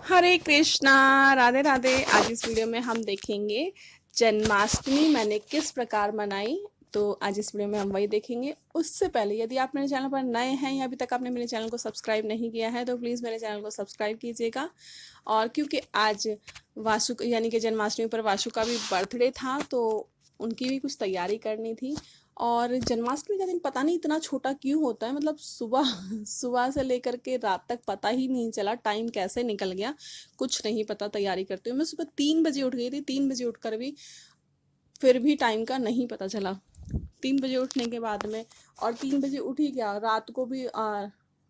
हरे कृष्णा, राधे राधे। आज इस वीडियो में हम देखेंगे जन्माष्टमी मैंने किस प्रकार मनाई। तो आज इस वीडियो में हम वही देखेंगे। उससे पहले यदि आप मेरे चैनल पर नए हैं या अभी तक आपने मेरे चैनल को सब्सक्राइब नहीं किया है तो प्लीज़ मेरे चैनल को सब्सक्राइब कीजिएगा। और क्योंकि आज वासु यानी कि जन्माष्टमी पर वासु का भी बर्थडे था तो उनकी भी कुछ तैयारी करनी थी। और जन्माष्टमी का दिन पता नहीं इतना छोटा क्यों होता है, मतलब सुबह सुबह से लेकर के रात तक पता ही नहीं चला टाइम कैसे निकल गया, कुछ नहीं पता। तैयारी करते हुए मैं सुबह 3 बजे उठ गई थी। 3 बजे उठकर भी फिर भी टाइम का नहीं पता चला। 3 बजे उठने के बाद में, और 3 बजे उठी क्या, रात को भी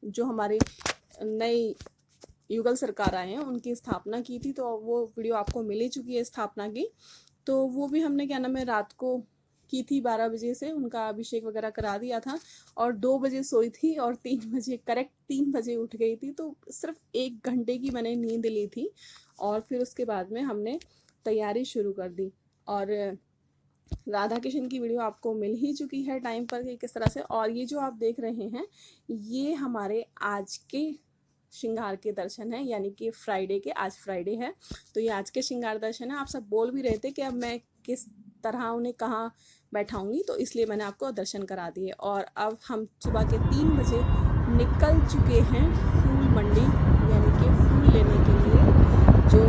जो हमारी नई युगल सरकार आए हैं उनकी स्थापना की थी, तो वो वीडियो आपको मिल ही चुकी है स्थापना की। तो वो भी हमने क्या नाम है रात को की थी। 12 बजे से उनका अभिषेक वगैरह करा दिया था और 2 बजे सोई थी और 3 बजे करेक्ट 3 बजे उठ गई थी। तो सिर्फ 1 घंटे की मैंने नींद ली थी और फिर उसके बाद में हमने तैयारी शुरू कर दी। और राधा कृष्ण की वीडियो आपको मिल ही चुकी है टाइम पर कि किस तरह से। और ये जो आप देख रहे हैं ये हमारे आज के श्रृंगार के दर्शन है, यानी कि फ्राइडे के, आज फ्राइडे है तो ये आज के श्रृंगार दर्शन है। आप सब बोल भी रहे थे कि अब मैं किस तरह उन्हें कहाँ बैठाऊंगी, तो इसलिए मैंने आपको दर्शन करा दिए। और अब हम सुबह के 3 बजे निकल चुके हैं फूल मंडी, यानी कि फूल लेने के लिए जो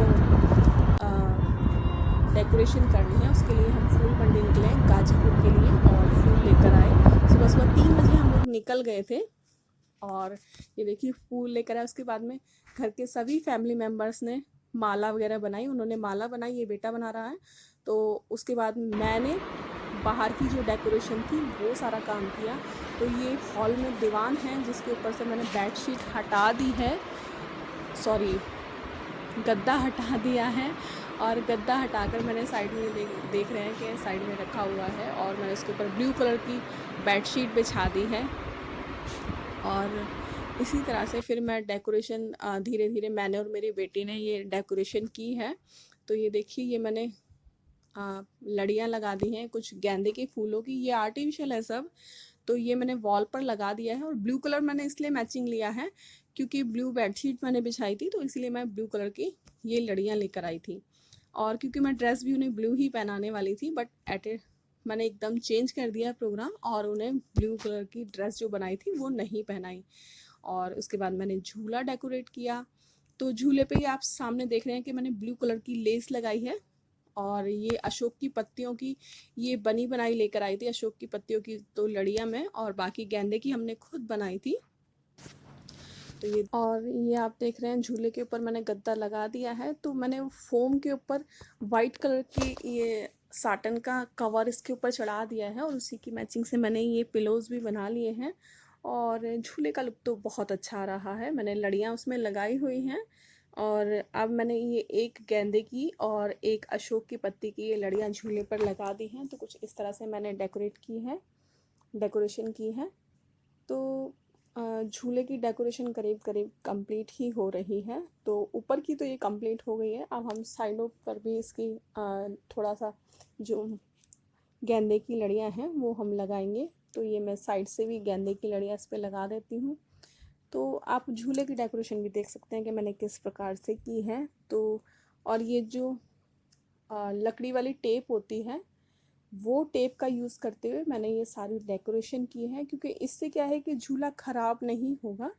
डेकोरेशन करनी है उसके लिए हम फूल मंडी निकले गाजीपुर के लिए और फूल लेकर आए। सुबह सुबह 3 बजे हम लोग निकल गए थे और ये देखिए फूल लेकर आए। उसके बाद में घर के सभी फैमिली मेम्बर्स ने माला वगैरह बनाई। उन्होंने माला बनाई, ये बेटा बना रहा है। तो उसके बाद मैंने बाहर की जो डेकोरेशन थी वो सारा काम किया। तो ये हॉल में दीवान है जिसके ऊपर से मैंने बेडशीट हटा दी है, सॉरी गद्दा हटा दिया है। और गद्दा हटाकर मैंने साइड में देख रहे हैं कि साइड में रखा हुआ है और मैंने उसके ऊपर ब्लू कलर की बेडशीट बिछा दी है। और इसी तरह से फिर मैं डेकोरेशन धीरे धीरे मैंने और मेरी बेटी ने ये डेकोरेशन की है। तो ये देखिए ये मैंने लड़ियाँ लगा दी हैं कुछ गेंदे के फूलों की, ये आर्टिफिशियल है सब। तो ये मैंने वॉल पर लगा दिया है और ब्लू कलर मैंने इसलिए मैचिंग लिया है क्योंकि ब्लू बेडशीट मैंने बिछाई थी, तो इसलिए मैं ब्लू कलर की ये लड़ियाँ लेकर आई थी। और क्योंकि मैं ड्रेस भी उन्हें ब्लू ही पहनाने वाली थी, बट मैंने एकदम चेंज कर दिया प्रोग्राम और उन्हें ब्लू कलर की ड्रेस जो बनाई थी वो नहीं पहनाई। और उसके बाद मैंने झूला डेकोरेट किया। तो झूले पे ही आप सामने देख रहे हैं कि मैंने ब्लू कलर की लेस लगाई है और ये अशोक की पत्तियों की ये बनी बनाई लेकर आई थी। अशोक की पत्तियों की तो लड़ियाँ में, और बाकी गेंदे की हमने खुद बनाई थी। तो ये, और ये आप देख रहे हैं झूले के ऊपर मैंने गद्दा लगा दिया है। तो मैंने फोम के ऊपर वाइट कलर की ये साटन का कवर इसके ऊपर चढ़ा दिया है और उसी की मैचिंग से मैंने ये पिलोज भी बना लिए हैं। और झूले का लुक तो बहुत अच्छा रहा है। मैंने लड़ियाँ उसमें लगाई हुई हैं और अब मैंने ये एक गेंदे की और एक अशोक की पत्ती की ये लड़ियाँ झूले पर लगा दी हैं। तो कुछ इस तरह से मैंने डेकोरेशन की है। तो झूले की डेकोरेशन करीब करीब कंप्लीट ही हो रही है। तो ऊपर की तो ये कंप्लीट हो गई है। अब हम साइडों पर भी इसकी थोड़ा सा जो गेंदे की लड़ियाँ हैं वो हम लगाएंगे। तो ये मैं साइड से भी गेंदे की लड़ियाँ इस पर लगा देती हूँ। तो आप झूले की डेकोरेशन भी देख सकते हैं कि मैंने किस प्रकार से की है। तो और ये जो लकड़ी वाली टेप होती है वो टेप का यूज़ करते हुए मैंने ये सारी डेकोरेशन की है, क्योंकि इससे क्या है कि झूला ख़राब नहीं होगा,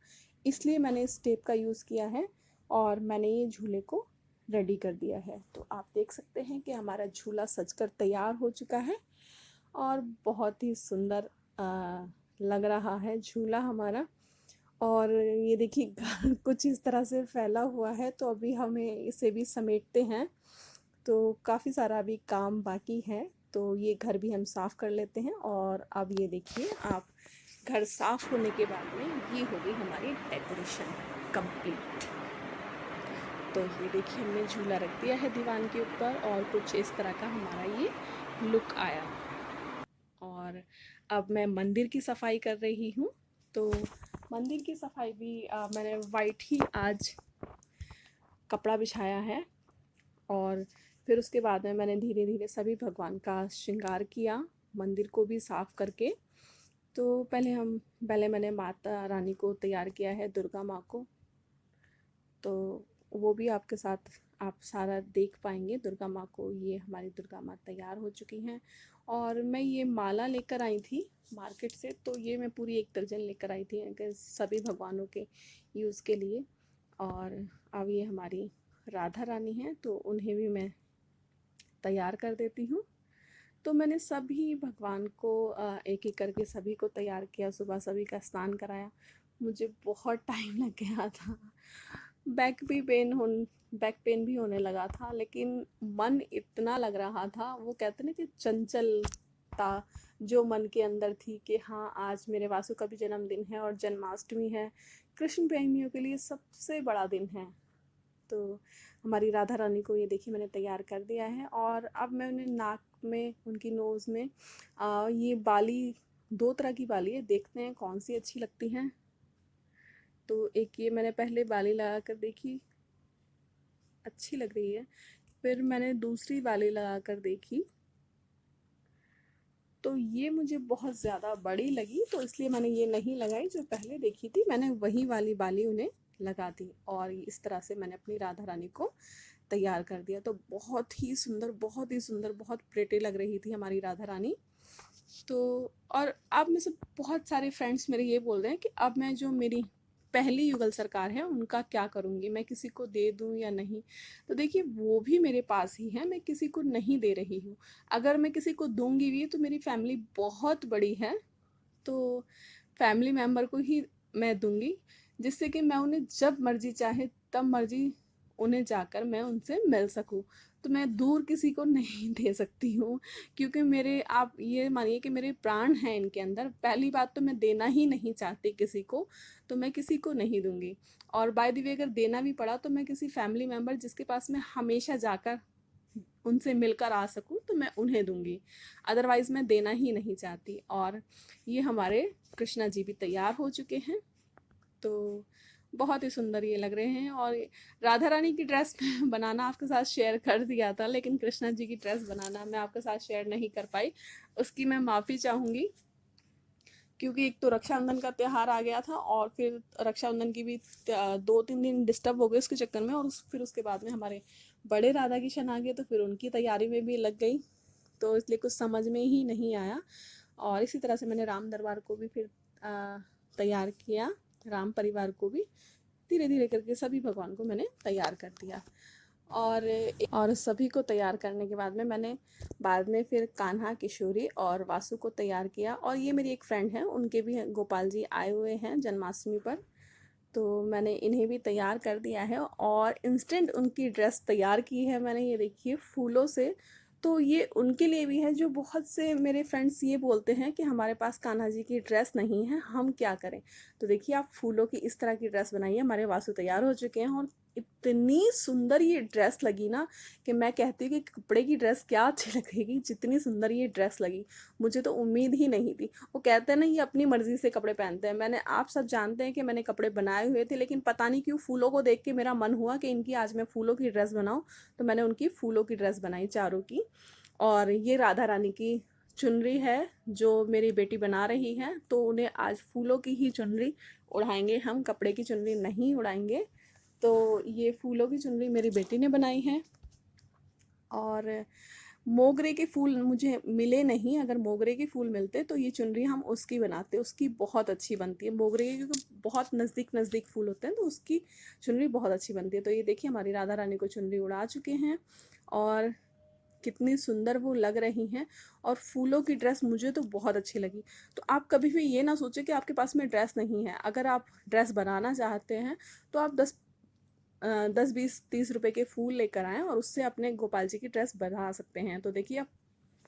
इसलिए मैंने इस टेप का यूज़ किया है और मैंने ये झूले को रेडी कर दिया है। तो आप देख सकते हैं कि हमारा झूला सजकर तैयार हो चुका है और बहुत ही सुंदर लग रहा है झूला हमारा। और ये देखिए कुछ इस तरह से फैला हुआ है, तो अभी हमें इसे भी समेटते हैं। तो काफ़ी सारा अभी काम बाकी है। तो ये घर भी हम साफ़ कर लेते हैं। और अब ये देखिए आप, घर साफ़ होने के बाद में ये हो गई हमारी डेकोरेशन कंप्लीट। तो ये देखिए हमने झूला रख दिया है दीवान के ऊपर और कुछ इस तरह का हमारा ये लुक आया। और अब मैं मंदिर की सफाई कर रही हूँ। तो मंदिर की सफाई भी मैंने वाइट ही आज कपड़ा बिछाया है और फिर उसके बाद में मैंने धीरे धीरे सभी भगवान का श्रृंगार किया, मंदिर को भी साफ़ करके। तो पहले मैंने माता रानी को तैयार किया है, दुर्गा माँ को। तो वो भी आपके साथ आप सारा देख पाएंगे दुर्गा माँ को। ये हमारी दुर्गा माँ तैयार हो चुकी हैं। और मैं ये माला लेकर आई थी मार्केट से, तो ये मैं पूरी 1 दर्जन लेकर आई थी सभी भगवानों के यूज़ के लिए। और अब ये हमारी राधा रानी हैं, तो उन्हें भी मैं तैयार कर देती हूँ। तो मैंने सभी भगवान को एक एक करके सभी को तैयार किया, सुबह सभी का स्नान कराया। मुझे बहुत टाइम लग गया था, बैक पेन भी होने लगा था, लेकिन मन इतना लग रहा था, वो कहते ना कि चंचलता जो मन के अंदर थी कि हाँ आज मेरे वासु का भी जन्मदिन है और जन्माष्टमी है, कृष्ण प्रेमियों के लिए सबसे बड़ा दिन है। तो हमारी राधा रानी को ये देखिए मैंने तैयार कर दिया है। और अब मैं उन्हें नाक में, उनकी नोज़ में ये बाली, 2 तरह की बाली है, देखते हैं कौन सी अच्छी लगती हैं। तो एक ये मैंने पहले बाली लगा कर देखी, अच्छी लग रही है। फिर मैंने दूसरी बाली लगा कर देखी, तो ये मुझे बहुत ज़्यादा बड़ी लगी, तो इसलिए मैंने ये नहीं लगाई। जो पहले देखी थी मैंने वही वाली बाली उन्हें लगा दी, और इस तरह से मैंने अपनी राधा रानी को तैयार कर दिया। तो बहुत ही सुंदर, बहुत ही सुंदर, बहुत प्रेटी लग रही थी हमारी राधा रानी। तो और अब में से बहुत सारे फ्रेंड्स मेरे ये बोल रहे हैं कि अब मैं जो मेरी पहली युगल सरकार है उनका क्या करूँगी, मैं किसी को दे दूँ या नहीं। तो देखिए वो भी मेरे पास ही है, मैं किसी को नहीं दे रही हूँ। अगर मैं किसी को दूंगी भी तो मेरी फैमिली बहुत बड़ी है, तो फैमिली मेम्बर को ही मैं दूंगी, जिससे कि मैं उन्हें जब मर्जी चाहे तब मर्जी उन्हें जाकर मैं उनसे मिल सकूं। तो मैं दूर किसी को नहीं दे सकती हूँ, क्योंकि मेरे, आप ये मानिए कि मेरे प्राण हैं इनके अंदर। पहली बात तो मैं देना ही नहीं चाहती किसी को, तो मैं किसी को नहीं दूंगी। और बाय द वे अगर देना भी पड़ा तो मैं किसी फैमिली मेम्बर जिसके पास मैं हमेशा जाकर उनसे मिलकर आ सकूं तो मैं उन्हें दूंगी, अदरवाइज़ मैं देना ही नहीं चाहती। और ये हमारे कृष्णा जी भी तैयार हो चुके हैं, तो बहुत ही सुंदर ये लग रहे हैं। और राधा रानी की ड्रेस बनाना आपके साथ शेयर कर दिया था, लेकिन कृष्णा जी की ड्रेस बनाना मैं आपके साथ शेयर नहीं कर पाई, उसकी मैं माफ़ी चाहूँगी। क्योंकि एक तो रक्षाबंधन का त्यौहार आ गया था, और फिर रक्षाबंधन की भी 2-3 दिन डिस्टर्ब हो गए उसके चक्कर में, और फिर उसके बाद में हमारे बड़े राधा किशन आ गए, तो फिर उनकी तैयारी में भी लग गई, तो इसलिए कुछ समझ में ही नहीं आया। और इसी तरह से मैंने राम दरबार को भी फिर तैयार किया, राम परिवार को भी धीरे धीरे करके सभी भगवान को मैंने तैयार कर दिया। और सभी को तैयार करने के बाद में मैंने बाद में फिर कान्हा, किशोरी और वासु को तैयार किया। और ये मेरी एक फ्रेंड है, उनके भी गोपाल जी आए हुए हैं जन्माष्टमी पर, तो मैंने इन्हें भी तैयार कर दिया है। और इंस्टेंट उनकी ड्रेस तैयार की है मैंने, ये देखिए फूलों से। तो ये उनके लिए भी है जो बहुत से मेरे फ्रेंड्स ये बोलते हैं कि हमारे पास कान्हा जी की ड्रेस नहीं है, हम क्या करें। तो देखिए आप फूलों की इस तरह की ड्रेस बनाइए, हमारे वासु तैयार हो चुके हैं। और इतनी सुंदर ये ड्रेस लगी ना कि मैं कहती हूँ कि कपड़े की ड्रेस क्या अच्छी लगेगी, जितनी सुंदर ये ड्रेस लगी। मुझे तो उम्मीद ही नहीं थी। वो कहते हैं ना ये अपनी मर्जी से कपड़े पहनते हैं, मैंने, आप सब जानते हैं कि मैंने कपड़े बनाए हुए थे, लेकिन पता नहीं क्यों फूलों को देख के मेरा मन हुआ कि इनकी आज मैं फूलों की ड्रेस बनाऊं, तो मैंने उनकी फूलों की ड्रेस बनाई चारों की। और ये राधा रानी की चुनरी है जो मेरी बेटी बना रही है, तो उन्हें आज फूलों की ही चुनरी उड़ाएंगे हम, कपड़े की चुनरी नहीं उड़ाएंगे। तो ये फूलों की चुनरी मेरी बेटी ने बनाई है। और मोगरे के फूल मुझे मिले नहीं, अगर मोगरे के फूल मिलते तो ये चुनरी हम उसकी बनाते, उसकी बहुत अच्छी बनती है मोगरे के, क्योंकि बहुत नज़दीक नज़दीक फूल होते हैं तो उसकी चुनरी बहुत अच्छी बनती है। तो ये देखिए हमारी राधा रानी को चुनरी उड़ा चुके हैं, और कितनी सुंदर वो लग रही हैं। और फूलों की ड्रेस मुझे तो बहुत अच्छी लगी। तो आप कभी भी ये ना सोचें कि आपके पास में ड्रेस नहीं है। अगर आप ड्रेस बनाना चाहते हैं तो आप 10-20-30 रुपए के फूल लेकर आएँ और उससे अपने गोपाल जी की ड्रेस बना सकते हैं। तो देखिए अब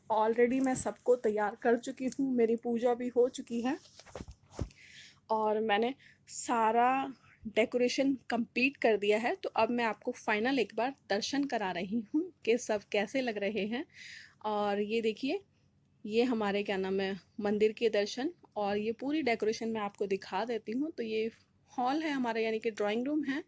ऑलरेडी मैं सबको तैयार कर चुकी हूँ, मेरी पूजा भी हो चुकी है, और मैंने सारा डेकोरेशन कंप्लीट कर दिया है। तो अब मैं आपको फाइनल एक बार दर्शन करा रही हूँ कि सब कैसे लग रहे हैं। और ये देखिए, ये हमारे क्या नाम है मंदिर के दर्शन, और ये पूरी डेकोरेशन मैं आपको दिखा देती हूँ। तो ये हॉल है हमारा, यानी कि ड्राइंग रूम है।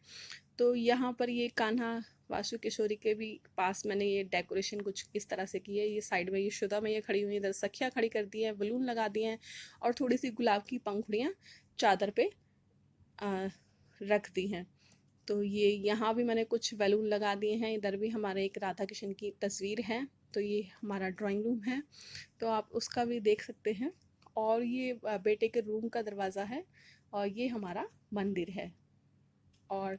तो यहाँ पर ये कान्हा वासु किशोरी के भी पास मैंने ये डेकोरेशन कुछ इस तरह से की है। ये साइड में यशोदा मैया खड़ी हुई है, इधर सखिया खड़ी कर दी है, बलून लगा दिए हैं, और थोड़ी सी गुलाब की पंखुड़ियाँ चादर पे रख दी हैं। तो ये यहाँ भी मैंने कुछ बैलून लगा दिए हैं, इधर भी हमारे एक राधा कृष्ण की तस्वीर है। तो ये हमारा ड्राइंग रूम है, तो आप उसका भी देख सकते हैं। और ये बेटे के रूम का दरवाज़ा है, और ये हमारा मंदिर है। और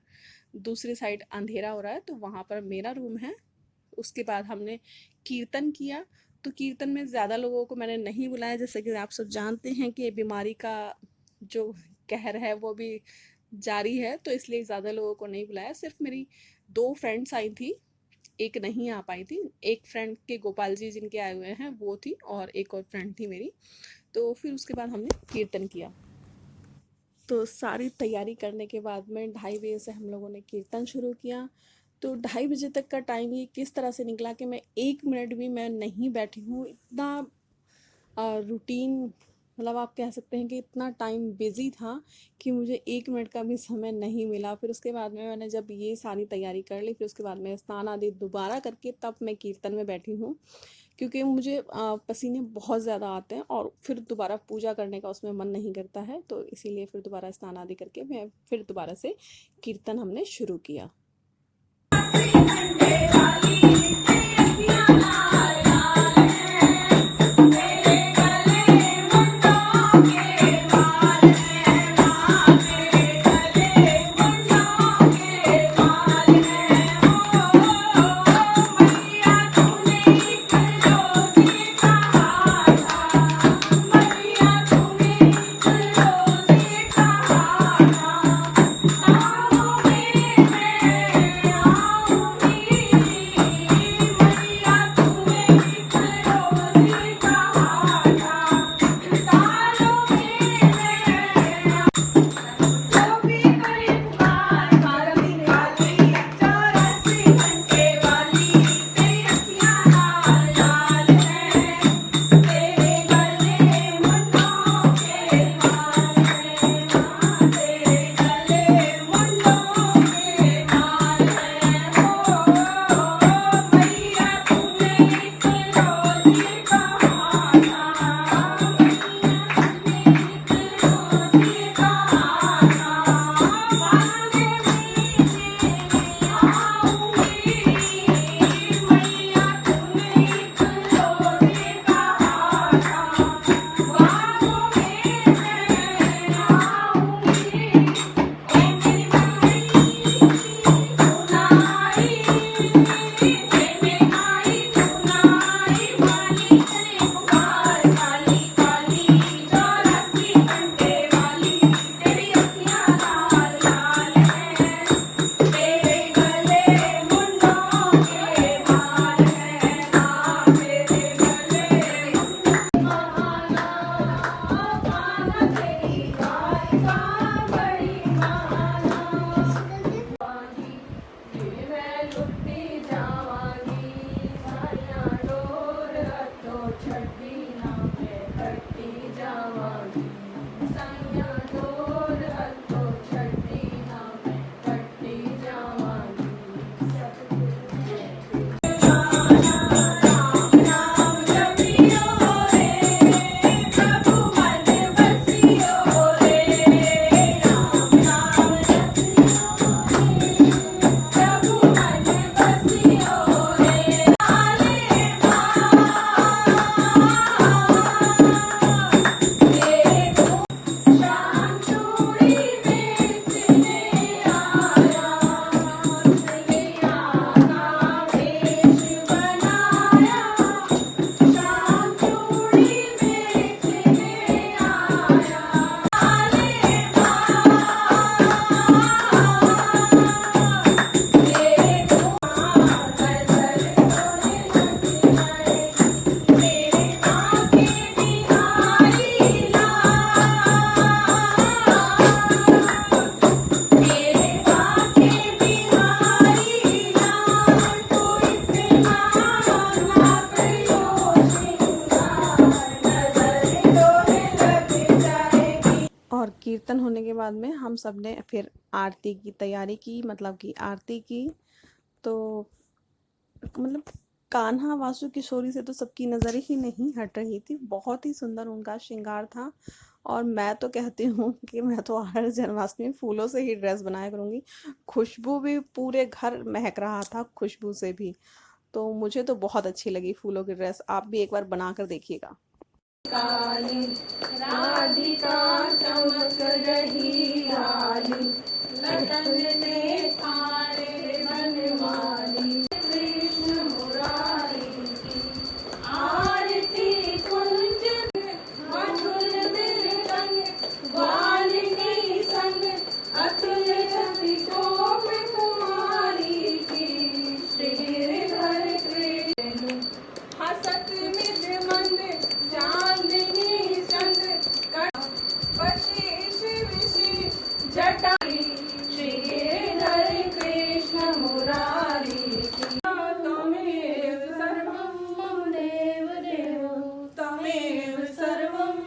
दूसरी साइड अंधेरा हो रहा है, तो वहाँ पर मेरा रूम है। उसके बाद हमने कीर्तन किया। तो कीर्तन में ज़्यादा लोगों को मैंने नहीं बुलाया, जैसे कि आप सब जानते हैं कि बीमारी का जो कहर है वो भी जारी है, तो इसलिए ज़्यादा लोगों को नहीं बुलाया। सिर्फ मेरी 2 फ्रेंड्स आई थी, एक नहीं आ पाई थी। एक फ्रेंड के गोपाल जी जिनके आए हुए हैं वो थी, और एक और फ्रेंड थी मेरी। तो फिर उसके बाद हमने कीर्तन किया। तो सारी तैयारी करने के बाद में 2:30 बजे से हम लोगों ने कीर्तन शुरू किया। तो 2:30 बजे तक का टाइम ये किस तरह से निकला कि मैं 1 मिनट भी मैं नहीं बैठी हूँ। इतना रूटीन, मतलब आप कह सकते हैं कि इतना टाइम बिज़ी था कि मुझे 1 मिनट का भी समय नहीं मिला। फिर उसके बाद में मैंने जब ये सारी तैयारी कर ली, फिर उसके बाद में स्नान आदि दोबारा करके तब मैं कीर्तन में बैठी हूँ। क्योंकि मुझे पसीने बहुत ज़्यादा आते हैं, और फिर दोबारा पूजा करने का उसमें मन नहीं करता है, तो इसीलिए फिर दोबारा स्नान आदि करके मैं फिर दोबारा से कीर्तन हमने शुरू किया। और कीर्तन होने के बाद में हम सब ने फिर आरती की तैयारी की, मतलब कि आरती की। तो मतलब कान्हा वासु किशोरी से तो सबकी नज़र ही नहीं हट रही थी। बहुत ही सुंदर उनका श्रृंगार था, और मैं तो कहती हूँ कि मैं तो हर जन्माष्टमी फूलों से ही ड्रेस बनाया करूँगी। खुशबू भी पूरे घर महक रहा था खुशबू से भी। तो मुझे तो बहुत अच्छी लगी फूलों की ड्रेस। आप भी एक बार बना कर देखिएगा। काली राधिका चमक रही लाली, लटन ने थाने बनवाली, कृष्ण मुरारी की आरती कुंज मधुर मृदंग, वाल्मीकि संग अतुल छवि शोभ कुमारी की, श्रीधर कृष्ण हसत मित मंद चांदनी संग वशिष विषि जटा, श्रीधर कृष्ण मुरारी की, तमेव सर्वं मम देव देव, तमेव सर्वं।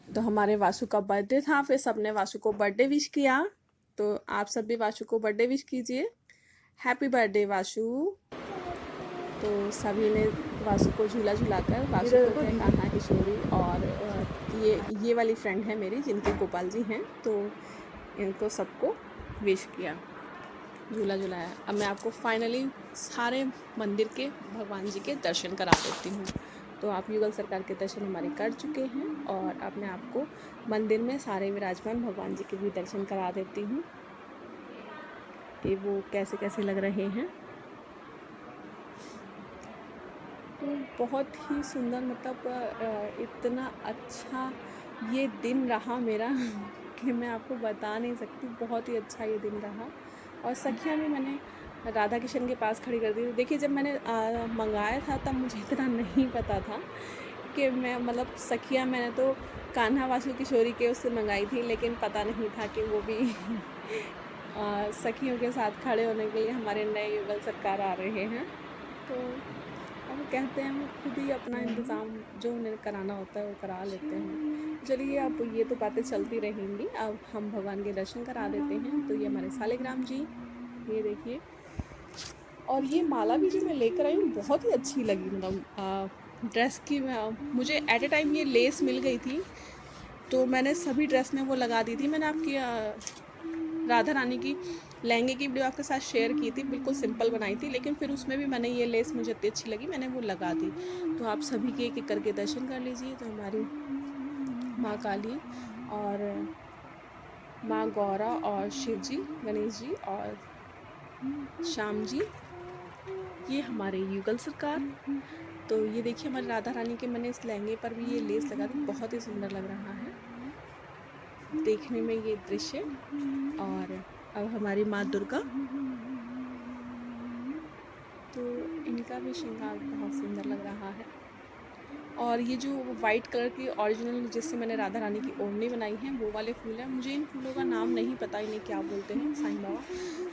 तो हमारे वासु का बर्थडे था, फिर सबने वासु को बर्थडे विश किया। तो आप सब भी वासु को बर्थडे विश कीजिए। Happy birthday Vasu. तो सभी ने वासु को झूला झुलाकर वासु को थे कान्हा किशोरी और ये वाली फ्रेंड है मेरी जिनके गोपाल जी हैं, तो इनको सबको विश किया, झूला झुलाया। अब मैं आपको फाइनली सारे मंदिर के भगवान जी के दर्शन करा देती हूँ। तो आप युगल सरकार के दर्शन हमारे कर चुके हैं और अब मैं आपको मंदिर में सारे विराजमान भगवान जी के भी दर्शन करा देती हूँ कि वो कैसे कैसे लग रहे हैं। तो बहुत ही सुंदर, मतलब इतना अच्छा ये दिन रहा मेरा कि मैं आपको बता नहीं सकती। बहुत ही अच्छा ये दिन रहा। और सखियाँ भी मैंने राधा किशन के पास खड़ी कर दी थी। देखिए, जब मैंने मंगाया था तब मुझे इतना नहीं पता था कि मैं, मतलब सखियाँ मैंने तो कान्हा वासु किशोरी के उससे मंगाई थी, लेकिन पता नहीं था कि वो भी सखियों के साथ खड़े होने के लिए हमारे नए युगल सरकार आ रहे हैं। तो अब कहते हैं वो खुद ही अपना इंतज़ाम जो उन्हें कराना होता है वो करा लेते हैं। चलिए, अब ये तो बातें चलती रहेंगी, अब हम भगवान के दर्शन करा देते हैं। तो ये हमारे सालिग्राम जी, ये देखिए। और ये माला भी जो मैं लेकर आई हूँ बहुत ही अच्छी लगी, मतलब ड्रेस की। मुझे एट ए टाइम ये लेस मिल गई थी, तो मैंने सभी ड्रेस में वो लगा दी थी। मैंने आपकी राधा रानी की लहंगे की वीडियो आपके साथ शेयर की थी, बिल्कुल सिंपल बनाई थी, लेकिन फिर उसमें भी मैंने ये लेस, मुझे इतनी अच्छी लगी, मैंने वो लगा दी। तो आप सभी के एक एक करके दर्शन कर लीजिए। तो हमारी माँ काली और माँ गौरा और शिव जी, गणेश जी और श्याम जी, ये हमारे युगल सरकार। तो ये देखिए, हमारी राधा रानी के मैंने इस लहंगे पर भी ये लेस लगा दी, बहुत ही सुंदर लग रहा है देखने में ये दृश्य। और अब हमारी माँ दुर्गा, तो इनका भी श्रृंगार बहुत सुंदर लग रहा है। और ये जो वाइट कलर की ओरिजिनल जिससे मैंने राधा रानी की ओढ़नी बनाई है, वो वाले फूल हैं। मुझे इन फूलों का नाम नहीं पता, इन्हें क्या बोलते हैं साईं बाबा,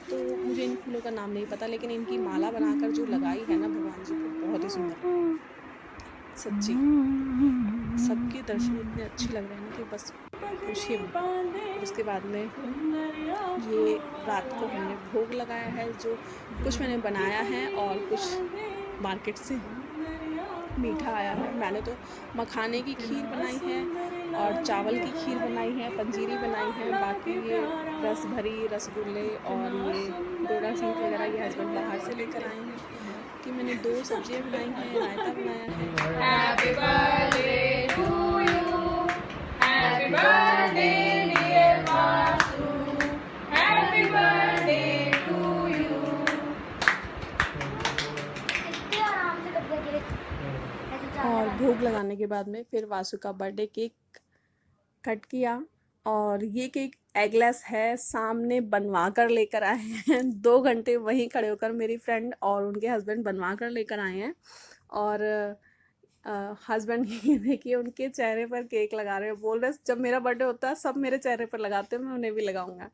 तो मुझे इन फूलों का नाम नहीं पता, लेकिन इनकी माला बनाकर जो लगाई है ना भगवान जी को, बहुत ही सुंदर, सच्ची। सबके दर्शन इतने अच्छे लग रहे हैं कि बस पूछिए मत। उसके बाद में ये रात को हमने भोग लगाया है, जो कुछ मैंने बनाया है और कुछ मार्केट से मीठा आया है। मैंने तो मखाने की खीर बनाई है और चावल की खीर बनाई है, पंजीरी बनाई है। बाकी ये रस भरी, रसगुल्ले और ये डोडा सीट वगैरह ये हस्बैंड बाहर से लेकर आए हैं। कि मैंने 2 सब्जियां बनाई हैं, रायता बनाया है। Happy birthday to you, happy birthday dear Vasu, happy birthday to you. और भोग लगाने के बाद में फिर वासु का बर्थडे केक कट किया। और ये केक एगलेस है, सामने बनवा कर लेकर आए हैं। 2 घंटे वहीं खड़े होकर मेरी फ्रेंड और उनके हस्बैंड बनवा कर लेकर आए हैं। और हस्बैंड ये देखिए उनके चेहरे पर केक लगा रहे हैं, बोल रहे जब मेरा बर्थडे होता है सब मेरे चेहरे पर लगाते हैं, मैं उन्हें भी लगाऊंगा।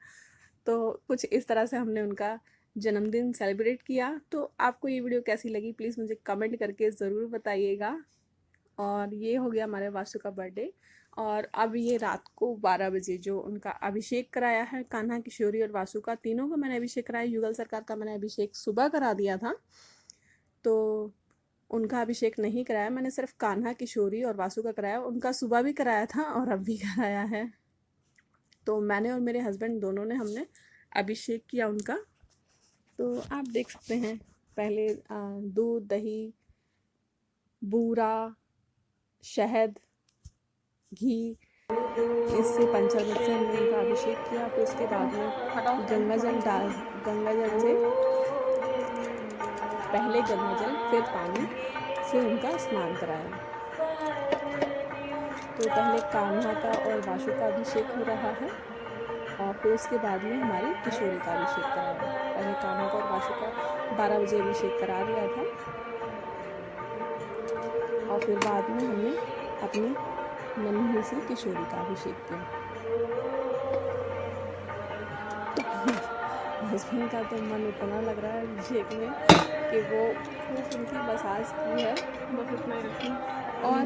तो कुछ इस तरह से हमने उनका जन्मदिन सेलिब्रेट किया। तो आपको ये वीडियो कैसी लगी प्लीज़ मुझे कमेंट करके ज़रूर बताइएगा। और ये हो गया हमारे वासु का बर्थडे। और अब ये रात को 12 बजे जो उनका अभिषेक कराया है, कान्हा, किशोरी और वासु का, तीनों का मैंने अभिषेक कराया। युगल सरकार का मैंने अभिषेक सुबह करा दिया था, तो उनका अभिषेक नहीं कराया। मैंने सिर्फ कान्हा, किशोरी और वासु का कराया। उनका सुबह भी कराया था और अब भी कराया है। तो मैंने और मेरे हस्बैंड दोनों ने हमने अभिषेक किया उनका। तो आप देख सकते हैं, पहले दूध, दही, बूरा, शहद, घी, इससे पंचामृत से हमने उनका अभिषेक किया। फिर उसके बाद में गंगा जल से पहले गंगा जल फिर पानी से उनका स्नान कराया। तो पहले कान्हा का और वासु का अभिषेक हो रहा है और फिर उसके बाद में हमारी किशोरी का अभिषेक कराया। पहले कान्हा का और वासु का 12 बजे अभिषेक करा दिया था और फिर बाद में हमने अपनी नन्ही सी किशोरी का अभिषेक किया। हस्बैंड का तो मन इतना लग रहा है अभिषेक में कि वो खूब उनकी मसाज की है। बस इतना ही रखी और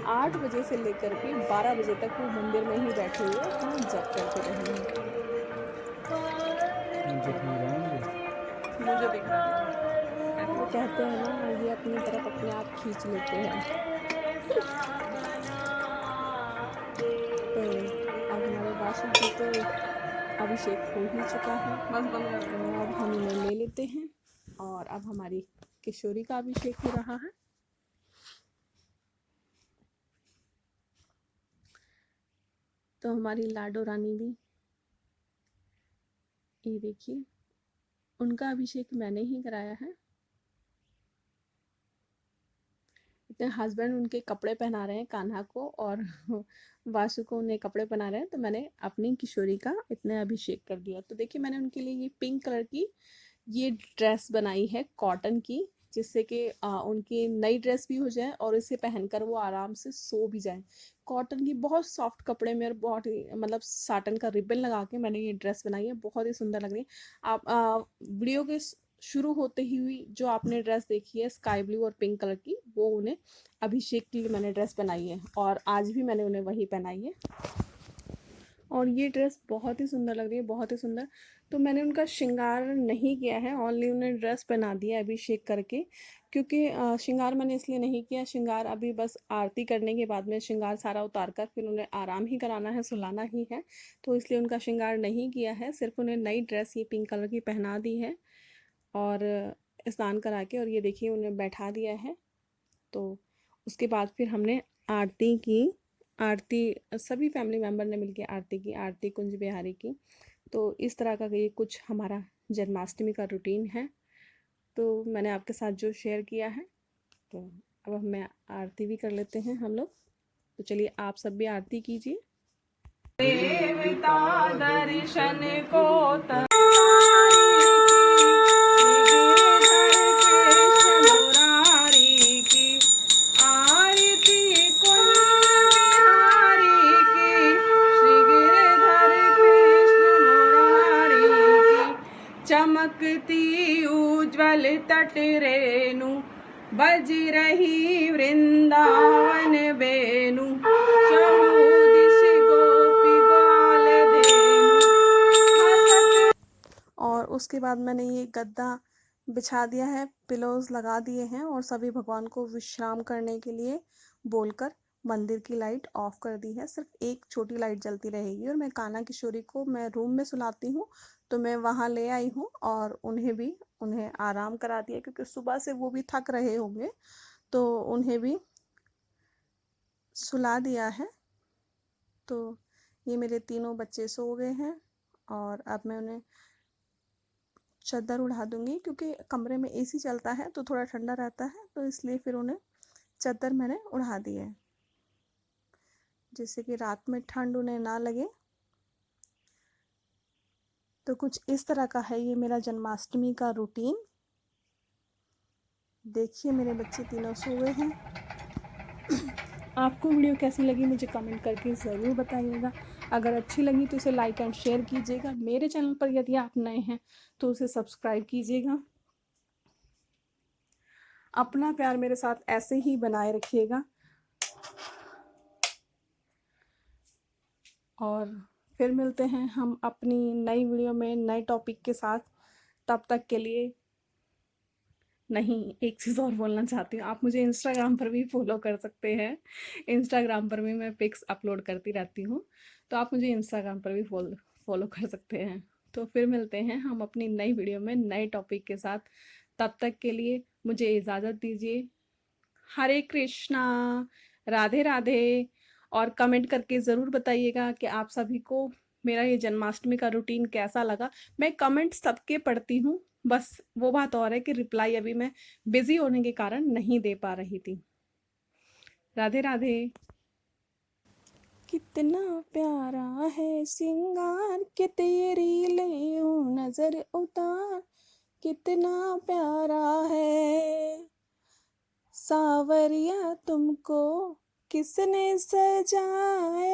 8 बजे से लेकर के 12 बजे तक वो मंदिर में ही बैठे हुए अपना जप करते रहे हैं। मुझे दिख रहा है, वो कहते हैं ना, ये अपनी तरफ अपने आप खींच लेते हैं। तो अब हमारे वासु जी तो अभिषेक हो ही चुका है, बस तो अब हम इन्हें ले लेते हैं और अब हमारी किशोरी का अभिषेक हो रहा है। तो हमारी लाडो रानी भी, ये देखिए, उनका अभिषेक मैंने ही कराया है। इतने हस्बैंड उनके कपड़े पहना रहे हैं कान्हा को और वासु को उन्हें कपड़े पहना रहे हैं, तो मैंने अपनी किशोरी का इतने अभिषेक कर दिया। तो देखिए, मैंने उनके लिए ये पिंक कलर की ये ड्रेस बनाई है कॉटन की, जिससे कि उनकी नई ड्रेस भी हो जाए और इसे पहनकर वो आराम से सो भी जाए। कॉटन की बहुत सॉफ्ट कपड़े में और बहुत ही मतलब साटन का रिबन लगा के मैंने ये ड्रेस बनाई है, बहुत ही सुंदर लग रही है। आप वीडियो के शुरू होते ही हुई जो आपने ड्रेस देखी है स्काई ब्लू और पिंक कलर की, वो उन्हें अभिषेक के लिए मैंने ड्रेस बनाई है और आज भी मैंने उन्हें वही पहनाई है। और ये ड्रेस बहुत ही सुंदर लग रही है, बहुत ही सुंदर। तो मैंने उनका श्रृंगार नहीं किया है, ओनली उन्हें ड्रेस पहना दिया अभिषेक करके, क्योंकि श्रृंगार मैंने इसलिए नहीं किया। श्रृंगार अभी बस आरती करने के बाद में श्रृंगार सारा उतार कर फिर उन्हें आराम ही कराना है, सुलाना ही है, तो इसलिए उनका श्रृंगार नहीं किया है। सिर्फ उन्हें नई ड्रेस ये पिंक कलर की पहना दी है और स्नान करा के, और ये देखिए उन्हें बैठा दिया है। तो उसके बाद फिर हमने आरती की। आरती सभी फैमिली मेम्बर ने मिलकर आरती की, आरती कुंज बिहारी की। तो इस तरह का ये कुछ हमारा जन्माष्टमी का रूटीन है, तो मैंने आपके साथ जो शेयर किया है। तो अब हमें आरती भी कर लेते हैं हम लोग। तो चलिए आप सब भी आरती कीजिए। देवता दर्शन को चमकती उज्ज्वल तट रेणु, बज रही वृंदावन वेणु, गोपी ग्वाल धेनु। और उसके बाद मैंने ये गद्दा बिछा दिया है, पिलोज लगा दिए हैं और सभी भगवान को विश्राम करने के लिए बोलकर मंदिर की लाइट ऑफ कर दी है। सिर्फ एक छोटी लाइट जलती रहेगी और मैं कान्हा किशोरी को मैं रूम में सुलाती हूँ, तो मैं वहाँ ले आई हूँ और उन्हें आराम करा दिया, क्योंकि सुबह से वो भी थक रहे होंगे, तो उन्हें भी सुला दिया है। तो ये मेरे तीनों बच्चे सो गए हैं और अब मैं उन्हें चादर उड़ा दूंगी, क्योंकि कमरे में एसी चलता है तो थोड़ा ठंडा रहता है, तो इसलिए फिर उन्हें चादर मैंने उड़ा दी है, जिससे कि रात में ठंड उन्हें ना लगे। तो कुछ इस तरह का है ये मेरा जन्माष्टमी का रूटीन। देखिए मेरे बच्चे तीनों सो गए हैं। आपको वीडियो कैसी लगी मुझे कमेंट करके ज़रूर बताइएगा। अगर अच्छी लगी तो इसे लाइक एंड शेयर कीजिएगा। मेरे चैनल पर यदि आप नए हैं तो उसे सब्सक्राइब कीजिएगा। अपना प्यार मेरे साथ ऐसे ही बनाए रखिएगा और फिर मिलते हैं हम अपनी नई वीडियो में नए टॉपिक के साथ। तब तक के लिए नहीं, एक चीज़ और बोलना चाहती हूँ, आप मुझे इंस्टाग्राम पर भी फॉलो कर सकते हैं। इंस्टाग्राम पर भी मैं पिक्स अपलोड करती रहती हूँ, तो आप मुझे इंस्टाग्राम पर भी फॉलो कर सकते हैं। तो फिर मिलते हैं हम अपनी नई वीडियो में नए टॉपिक के साथ। तब तक के लिए मुझे इजाज़त दीजिए। हरे कृष्णा, राधे राधे। और कमेंट करके ज़रूर बताइएगा कि आप सभी को मेरा ये जन्माष्टमी का रूटीन कैसा लगा। मैं कमेंट सबके पढ़ती हूँ, बस वो बात और है कि रिप्लाई अभी मैं बिज़ी होने के कारण नहीं दे पा रही थी। राधे राधे। कितना प्यारा है सिंगार के तेरी ले नजर उतार, कितना प्यारा है सावरिया तुमको किसने सजाया।